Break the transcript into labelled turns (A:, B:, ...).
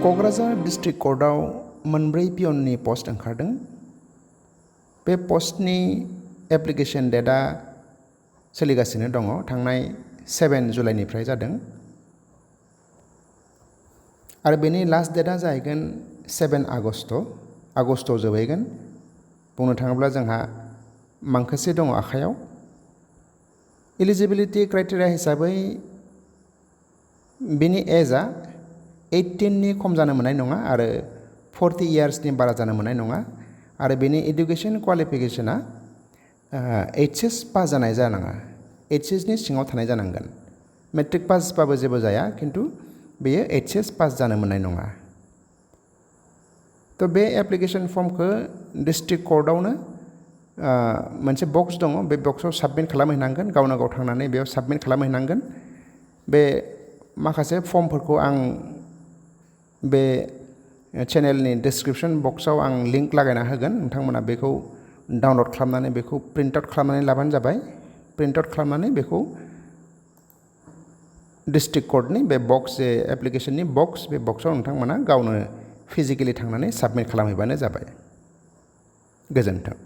A: Kokrajhar district कर्टआव मोनब्रै पियननि post ओंखारदों। बे पस्टनि एप्लिकेशन डेटआ सोलिगासिनो दङ, थांनाय 7 जुलाइनिफ्राय जादों आरो बेनि लास्ट डेटआ जाहैगोन 7 आगस्टआव जोबहैगोन। बुंनो थाङोब्ला जोंहा मांखोसे दङ आखायाव। एलिजिबिलिटि क्राइटेरिया हिसाबै बेनि एजआ 18नि खम जानो मोननाय नङा आरो 40 इयार्सनि बारा जानो मोननाय नङा आरो बेनि एडुकेशन क्वालिफिकेशना HS पास जानाय जानाङा, HSनि सिङाव थानाय जानांगोन। मेट्रिक पासबाबो जेबो जाया, खिन्थु बेयो HS पास जानो मोननाय नङा। थ' बे एप्लिकेशन फर्मखौ डिस्ट्रिक्ट कर्टआवनो मोनसे बक्स दङ, बे बक्सआव साबमिट खालामहैनांगोन, गावनो गाव थांनानै बेयाव साबमिट खालामहैनांगोन। बे माखासे फर्मफोरखौ आं बे चेनेलनि डिसक्रिपशन बक्सआव आं लिंक लागायना होगोन, नोंथांमोना बेखौ डाउनलड खालामनानै बेखौ प्रिन्ट आउट खालामनानै लाबानो जाबाय। प्रिन्ट आउट खालामनानै बेखौ डिस्ट्रिक्ट कर्टनि बे बक्स जे एप्लिकेशननि बक्स, बे बक्सआव नोंथांमोना गावनो फिजिकेलि थांनानै साबमिट खालामहैबानो जाबाय। गोजोन्थों।